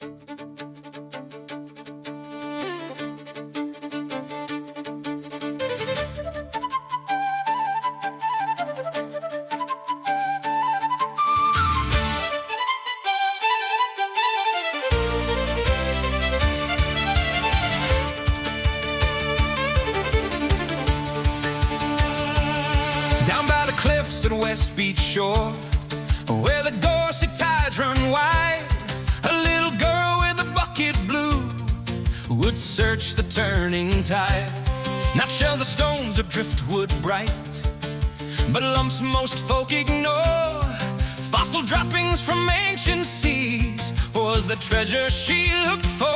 Down by the cliffs at West Beach Shore, where the Dorset tides run wide, a little girl with a bucket blue would search the turning tide. Not shells or stones or driftwood bright, but lumps most folk ignore. Fossil droppings from ancient seas was the treasure she looked for.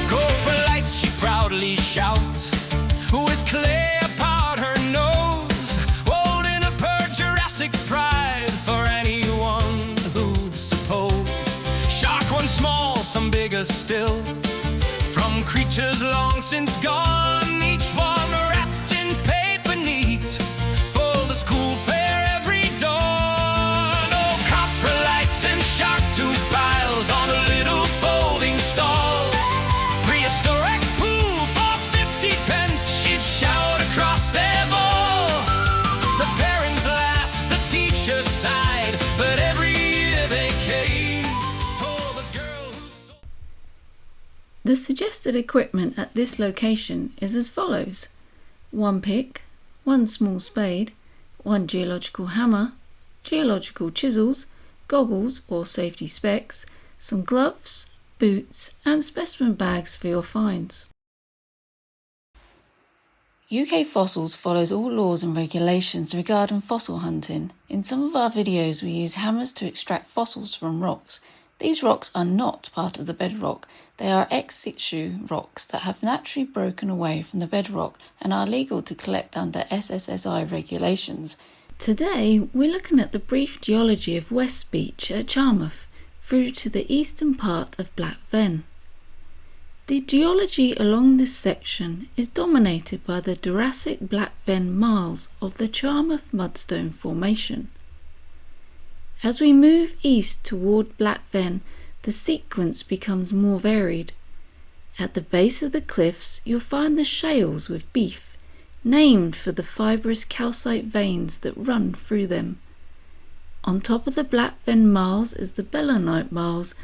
Coprolites, she proudly shouts, with clay upon her nose, holding up her Jurassic pride for anyone who'd suppose. Shark one small, some bigger still, from creatures long since gone, each one wrapped in paper neat for the school fair every dawn. Oh, coprolites and shark tooth piles on a little folding stall. Prehistoric pool for 50 pence, she'd shout across their ball. The parents laughed, the teachers sighed, but every year they came for the girl who sold. The suggested equipment at this location is as follows: 1 pick, 1 small spade, 1 geological hammer, geological chisels, goggles or safety specs, some gloves, boots and specimen bags for your finds. UK Fossils follows all laws and regulations regarding fossil hunting. In some of our videos we use hammers to extract fossils from rocks. These rocks are not part of the bedrock. They are ex situ rocks that have naturally broken away from the bedrock and are legal to collect under SSSI regulations. Today we're looking at the brief geology of West Beach at Charmouth through to the eastern part of Black Ven. The geology along this section is dominated by the Jurassic Black Ven marls of the Charmouth Mudstone Formation. As we move east toward Black Ven, the sequence becomes more varied. At the base of the cliffs you'll find the shales with beef, named for the fibrous calcite veins that run through them. On top of the Black Ven marls is the belemnite marls,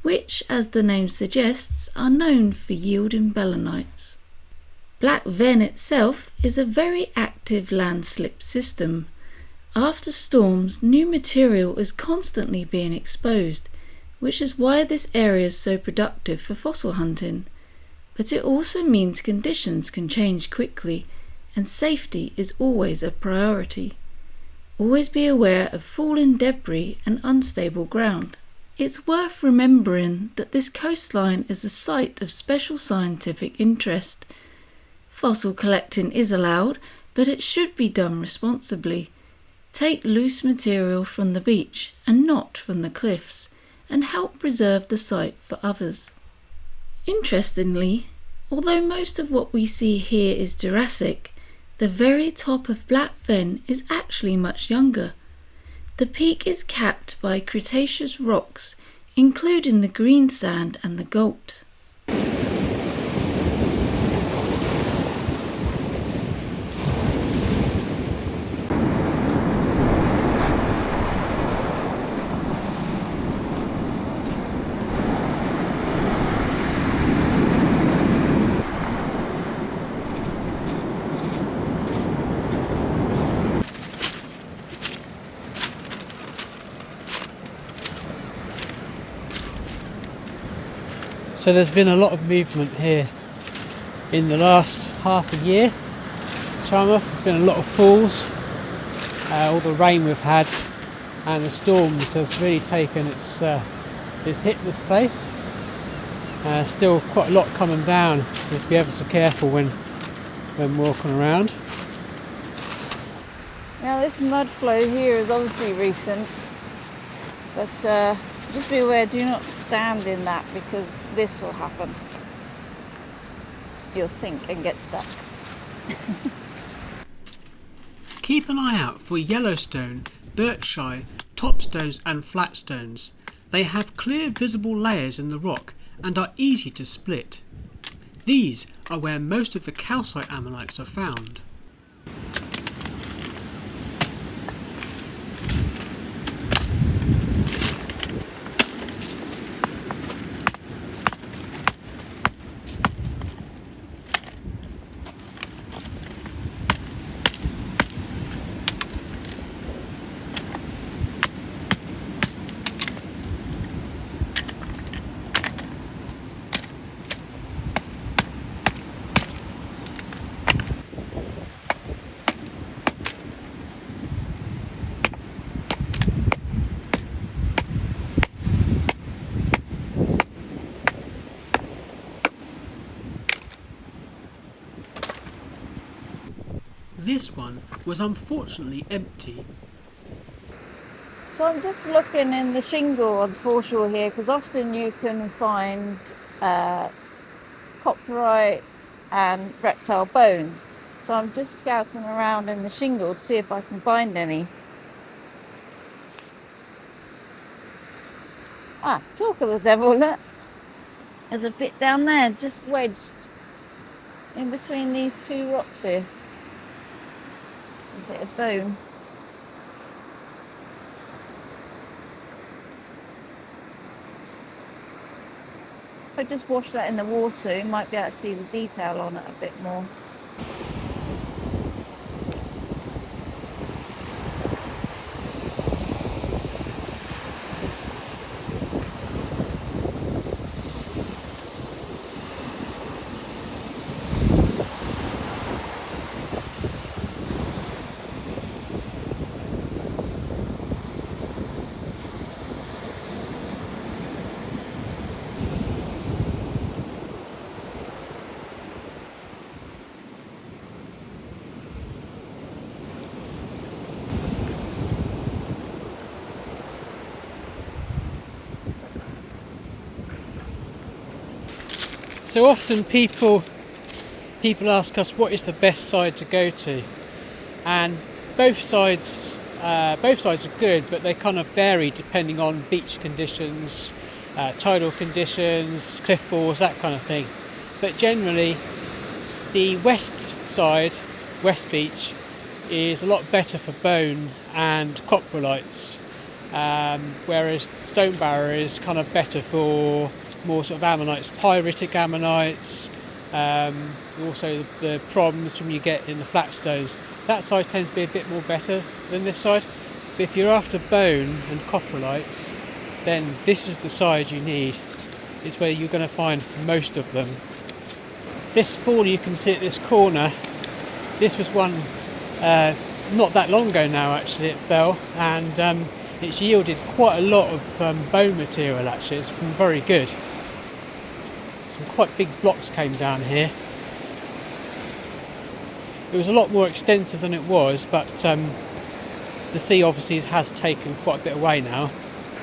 which, as the name suggests, are known for yielding belemnites. Black Ven itself is a very active landslip system. After storms, new material is constantly being exposed, which is why this area is so productive for fossil hunting. But it also means conditions can change quickly, and safety is always a priority. Always be aware of falling debris and unstable ground. It's worth remembering that this coastline is a site of special scientific interest. Fossil collecting is allowed, but it should be done responsibly. Take loose material from the beach and not from the cliffs, and help preserve the site for others. Interestingly, although most of what we see here is Jurassic, the very top of Black Ven is actually much younger. The peak is capped by Cretaceous rocks, including the greensand and the gault. So there's been a lot of movement here in the last half a year. Charmouth, there's been a lot of falls, all the rain we've had and the storms has really taken its hit this place. Still quite a lot coming down, so you have to be ever so careful when walking around. Now this mud flow here is obviously recent, but just be aware, do not stand in that because this will happen. You'll sink and get stuck. Keep an eye out for yellowstone, bircheye, topstones and flatstones. They have clear visible layers in the rock and are easy to split. These are where most of the calcite ammonites are found. This one was unfortunately empty. So I'm just looking in the shingle on the foreshore here, because often you can find coprolite and reptile bones. So I'm just scouting around in the shingle to see if I can find any. Ah, talk of the devil, look. There's a bit down there, just wedged in between these two rocks here. A bit of bone. If I just wash that in the water, you might be able to see the detail on it a bit more. So often people ask us what is the best side to go to, and both sides are good, but they kind of vary depending on beach conditions, tidal conditions, cliff falls, that kind of thing. But generally the west side, West Beach, is a lot better for bone and coprolites, whereas Stone Barrow is kind of better for more sort of ammonites, pyritic ammonites, also the problems from you get in the flatstones. That side tends to be a bit more better than this side. But if you're after bone and coprolites, then this is the side you need. It's where you're going to find most of them. This fall you can see at this corner, this was one not that long ago now actually, it fell, and it's yielded quite a lot of bone material actually. It's been very good. Some quite big blocks came down here. It was a lot more extensive than it was, but the sea obviously has taken quite a bit away now.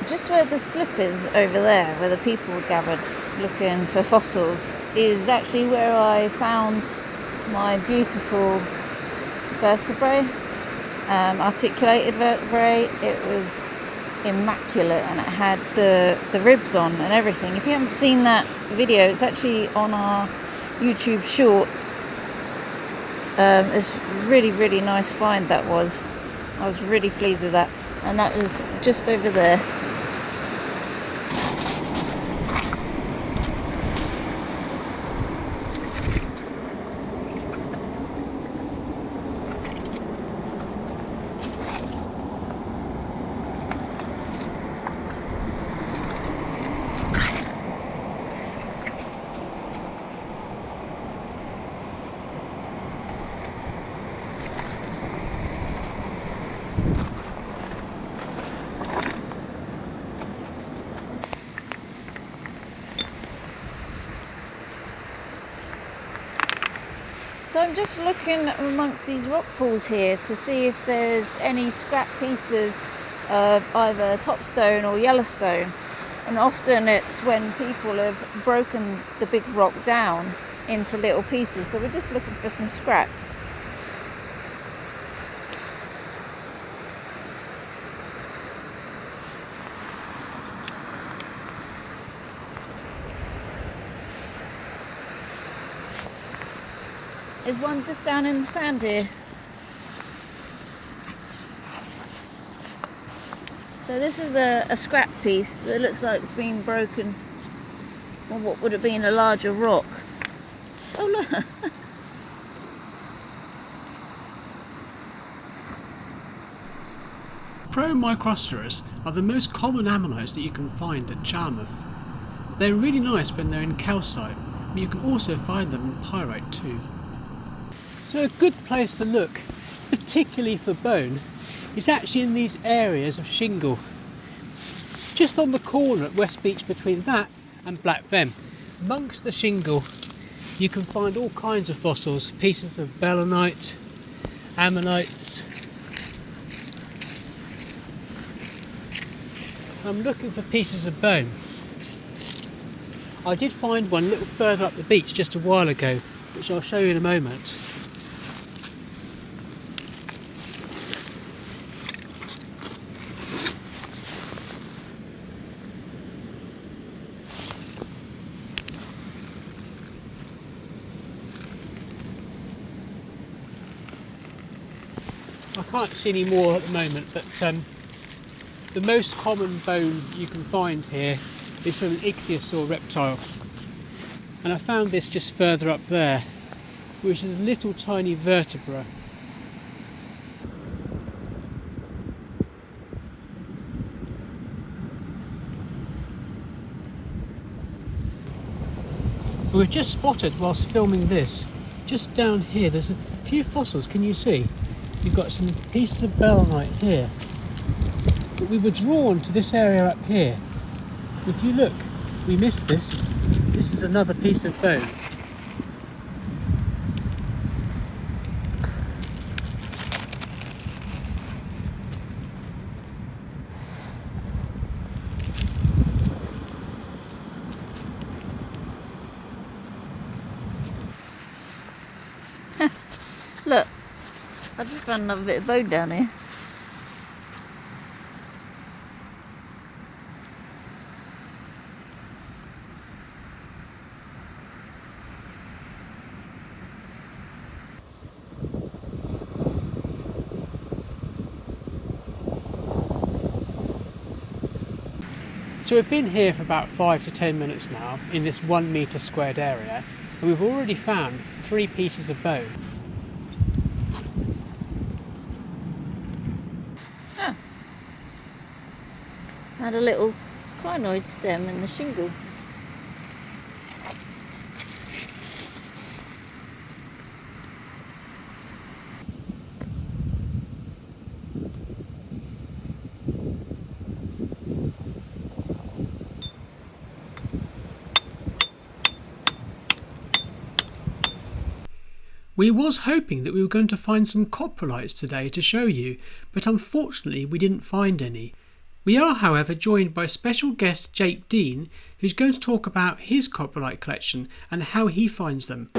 Just where the slip is over there, where the people gathered looking for fossils, is actually where I found my beautiful vertebrate, articulated vertebrate. It was immaculate and it had the ribs on and everything. If you haven't seen that video, it's actually on our YouTube shorts. It's really nice find that was. I was really pleased with that, and that was just over there. So I'm just looking amongst these rock pools here to see if there's any scrap pieces of either topstone or yellowstone. And often it's when people have broken the big rock down into little pieces. So we're just looking for some scraps. There's one just down in the sand here. So this is a scrap piece that looks like it's been broken on what would have been a larger rock. Oh look! Promicroceras are the most common ammonites that you can find at Charmouth. They're really nice when they're in calcite, but you can also find them in pyrite too. So a good place to look, particularly for bone, is actually in these areas of shingle. Just on the corner at West Beach between that and Black Ven, amongst the shingle, you can find all kinds of fossils, pieces of belemnite, ammonites. I'm looking for pieces of bone. I did find one a little further up the beach just a while ago, which I'll show you in a moment. I can't see any more at the moment, but the most common bone you can find here is from an ichthyosaur reptile. And I found this just further up there, which is a little tiny vertebra. We've just spotted whilst filming this, just down here, there's a few fossils, can you see? You've got some pieces of belemnite here. But we were drawn to this area up here. If you look, we missed this. This is another piece of bone. Look, I just found another bit of bone down here. So we've been here for about 5 to 10 minutes now in this 1 metre squared area, and we've already found 3 pieces of bone. Ah. Had a little crinoid stem in the shingle. We was hoping that we were going to find some coprolites today to show you, but unfortunately we didn't find any. We are, however, joined by special guest Jake Dean, who's going to talk about his coprolite collection and how he finds them.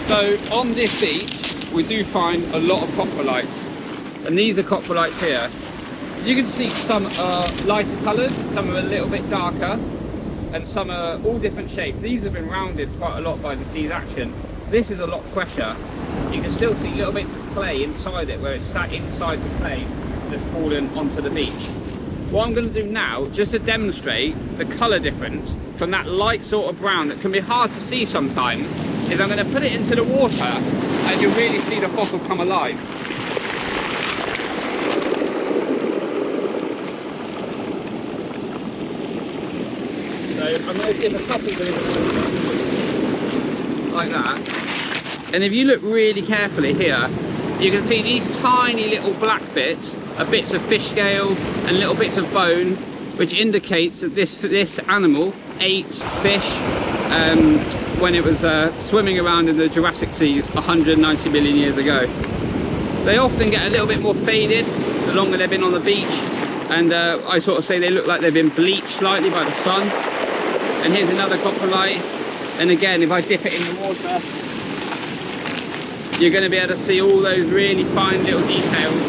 So on this beach we do find a lot of coprolites, and these are coprolites here. You can see some are lighter coloured, some are a little bit darker, and some are all different shapes. These have been rounded quite a lot by the sea's action. This is a lot fresher. You can still see little bits of clay inside it, where it's sat inside the clay that's fallen onto the beach. What I'm going to do now, just to demonstrate the colour difference from that light sort of brown that can be hard to see sometimes, is I'm going to put it into the water and you'll really see the fossil come alive. So I'm going to give a couple of like that, and if you look really carefully here, you can see these tiny little black bits are bits of fish scale and little bits of bone, which indicates that this animal ate fish when it was swimming around in the Jurassic seas 190 million years ago. They often get a little bit more faded the longer they've been on the beach, and I sort of say they look like they've been bleached slightly by the sun. And here's another coprolite, and again, if I dip it in the water, you're going to be able to see all those really fine little details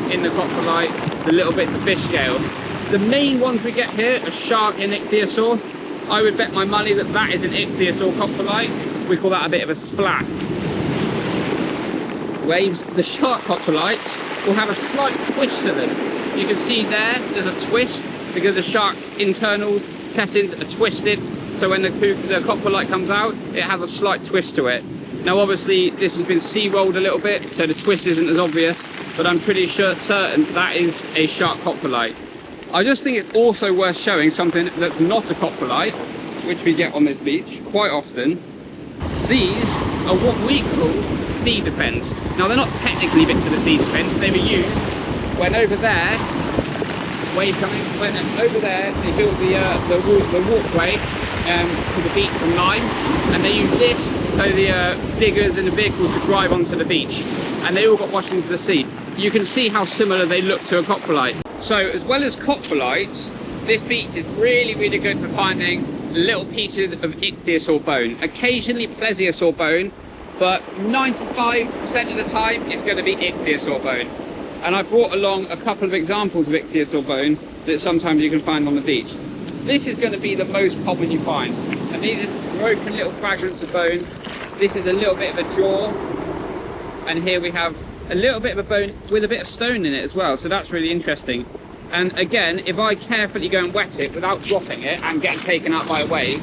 in the coprolite, the little bits of fish scale. The main ones we get here are shark and ichthyosaur. I would bet my money that that is an ichthyosaur coprolite. we call that a bit of a splat. Waves, the shark coprolites will have a slight twist to them. You can see there's a twist because the shark's internals, intestines are twisted. So when the coprolite comes out, it has a slight twist to it. Now obviously this has been sea-rolled a little bit, so the twist isn't as obvious, but I'm pretty certain that is a shark coprolite. I just think it's also worth showing something that's not a coprolite, which we get on this beach quite often. These are what we call sea defence. Now they're not technically bits of the sea defence, they were used when over there, wave coming, when over there they built the walkway to the beach from line, and they use this so the diggers and the vehicles could drive onto the beach, and they all got washed into the sea. You can see how similar they look to a coprolite. So as well as coprolites, this beach is really, really good for finding little pieces of ichthyosaur bone, occasionally plesiosaur bone, but 95% of the time it's going to be ichthyosaur bone. And I brought along a couple of examples of ichthyosaur bone that sometimes you can find on the beach. This is going to be the most common you find, and these are broken little fragments of bone. This is a little bit of a jaw, and here we have a little bit of a bone with a bit of stone in it as well, so that's really interesting. And again, if I carefully go and wet it without dropping it and getting taken out by a wave,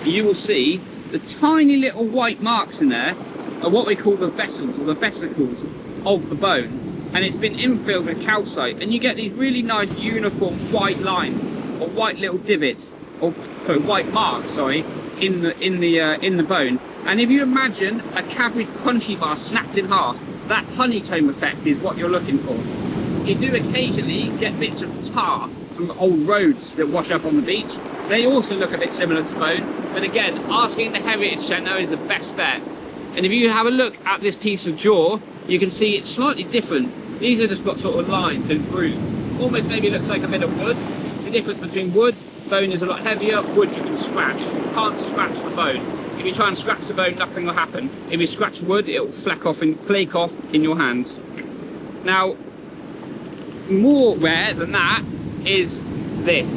you will see the tiny little white marks in there are what we call the vessels or the vesicles of the bone, and it's been infilled with calcite, and you get these really nice uniform white lines or white little divots, or sorry, white marks, sorry, in the bone. And if you imagine a Cadbury's crunchy bar snapped in half, that honeycomb effect is what you're looking for. You do occasionally get bits of tar from old roads that wash up on the beach. They also look a bit similar to bone, but again, asking the Heritage Centre is the best bet. And if you have a look at this piece of jaw, you can see it's slightly different. These are just got sort of lines and grooves. Almost maybe looks like a bit of wood. The difference between wood, bone is a lot heavier. Wood you can scratch. You can't scratch the bone. If you try and scratch the bone, nothing will happen. If you scratch wood, it will flake off in your hands. Now, more rare than that is this.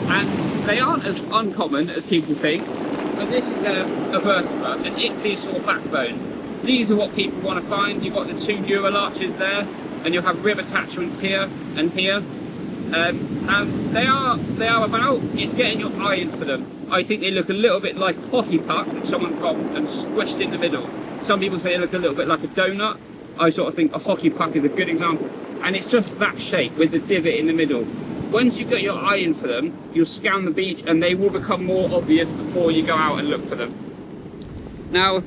And they aren't as uncommon as people think, but this is a vertebrate, an ichthyosaur backbone. These are what people want to find. You've got the two neural arches there, and you'll have rib attachments here and here. And they are about, it's getting your eye in for them. I think they look a little bit like a hockey puck that someone's got and squished in the middle. Some people say they look a little bit like a donut. I sort of think a hockey puck is a good example. And it's just that shape with the divot in the middle. Once you get your eye in for them, you'll scan the beach and they will become more obvious the more you go out and look for them. Now,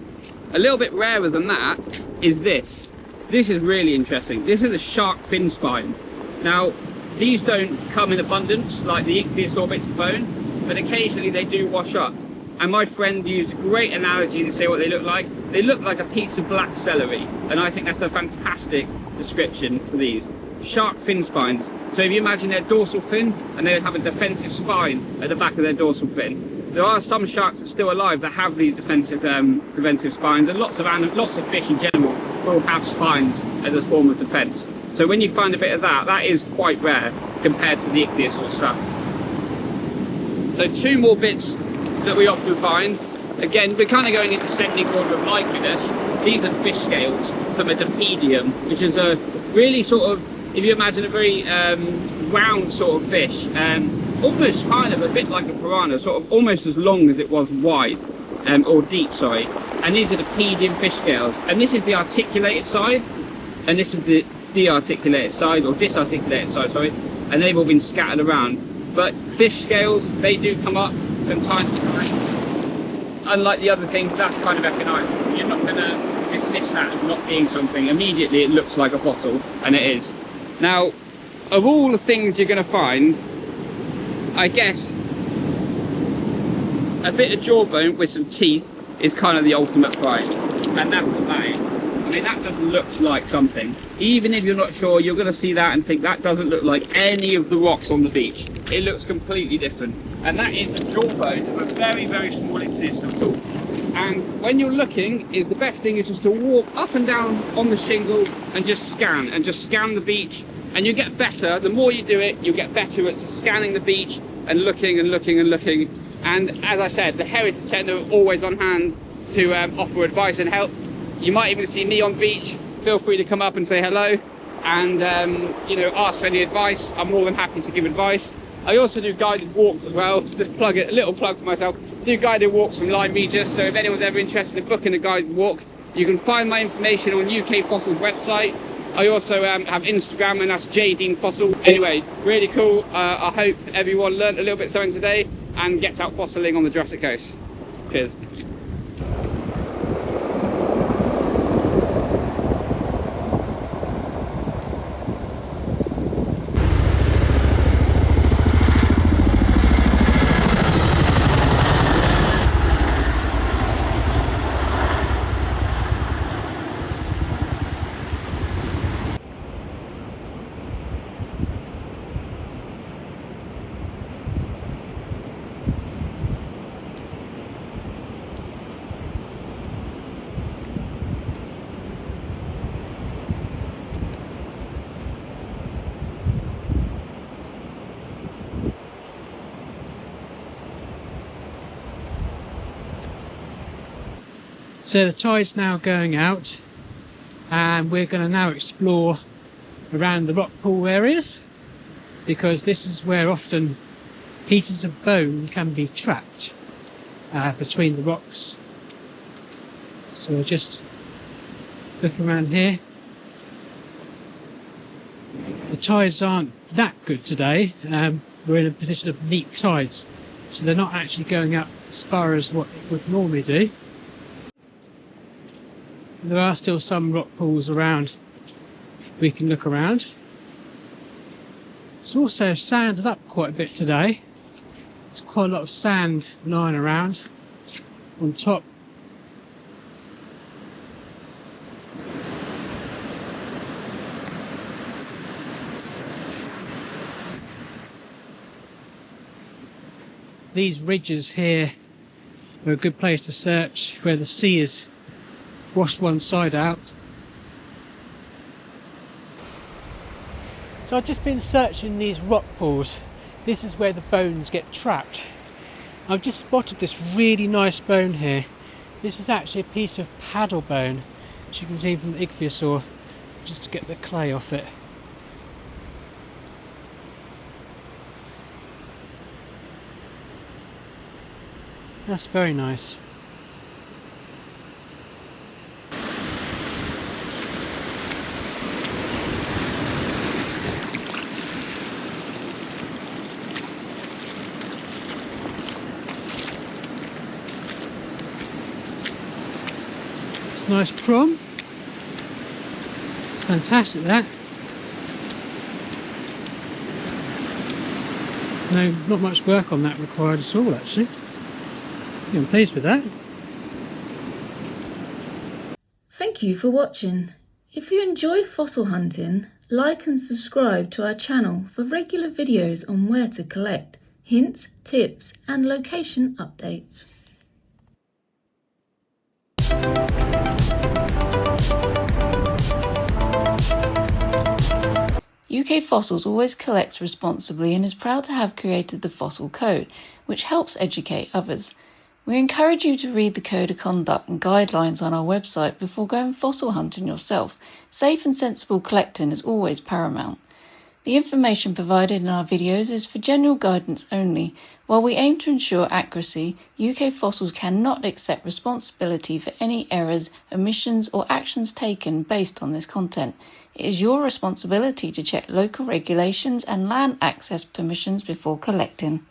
a little bit rarer than that is this. This is really interesting. This is a shark fin spine. Now, these don't come in abundance like the ichthyosaur bits of bone, but occasionally they do wash up. And my friend used a great analogy to say what they look like. They look like a piece of black celery, and I think that's a fantastic description for these. Shark fin spines. So if you imagine their dorsal fin, and they would have a defensive spine at the back of their dorsal fin. There are some sharks that are still alive that have these defensive spines, and lots of fish in general will have spines as a form of defence. So when you find a bit of that, that is quite rare compared to the ichthyosaur stuff. So two more bits that we often find. Again, we're kind of going in descending order of likeliness. These are fish scales from a dipedium, which is a really sort of, if you imagine a very round sort of fish, almost kind of a bit like a piranha, sort of almost as long as it was wide, or deep, sorry. And these are the dipedium fish scales. And this is the articulated side, and this is the dearticulated side, or disarticulated side, sorry. And they've all been scattered around. But fish scales, they do come up from time to time. Unlike the other thing, that's kind of recognisable. You're not going to dismiss that as not being something. Immediately it looks like a fossil, and it is. Now, of all the things you're going to find, I guess a bit of jawbone with some teeth is kind of the ultimate prize, and that's what that is. I mean, that just looks like something. Even if you're not sure, you're going to see that and think that doesn't look like any of the rocks on the beach. It looks completely different. And that is a jawbone of a very, very small ichthyosaur. And when you're looking, the best thing is just to walk up and down on the shingle and just scan the beach And you get better, the more you do it, you get better at scanning the beach and looking and looking and looking. And as I said, the Heritage Centre are always on hand to offer advice and help. You might even see me on beach. Feel free to come up and say hello and you know, ask for any advice. I'm more than happy to give advice. I also do guided walks as well. Just plug it, a little plug for myself. Do guided walks from Lyme Regis, so if anyone's ever interested in booking a guided walk, you can find my information on UK Fossils website. I also have Instagram, and that's JDean Fossil. Anyway, really cool. I hope everyone learned a little bit something today and gets out fossiling on the Jurassic Coast. Cheers. So the tide's now going out, and we're going to now explore around the rock pool areas, because this is where often pieces of bone can be trapped between the rocks. So we're just looking around here. The tides aren't that good today. We're in a position of neap tides, so they're not actually going up as far as what it would normally do. There are still some rock pools around we can look around. It's also sanded up quite a bit today. There's quite a lot of sand lying around on top. These ridges here are a good place to search where the sea is washed one side out. So I've just been searching these rock pools. This is where the bones get trapped. I've just spotted this really nice bone here. This is actually a piece of paddle bone, which you can see from the ichthyosaur, just to get the clay off it. That's very nice. Nice prom. It's fantastic, that. No, not much work on that required at all, actually. I'm pleased with that. Thank you for watching. If you enjoy fossil hunting, like and subscribe to our channel for regular videos on where to collect, hints, tips and location updates. UK Fossils always collects responsibly and is proud to have created the Fossil Code, which helps educate others. We encourage you to read the Code of Conduct and guidelines on our website before going fossil hunting yourself. Safe and sensible collecting is always paramount. The information provided in our videos is for general guidance only. While we aim to ensure accuracy, UK Fossils cannot accept responsibility for any errors, omissions or actions taken based on this content. It is your responsibility to check local regulations and land access permissions before collecting.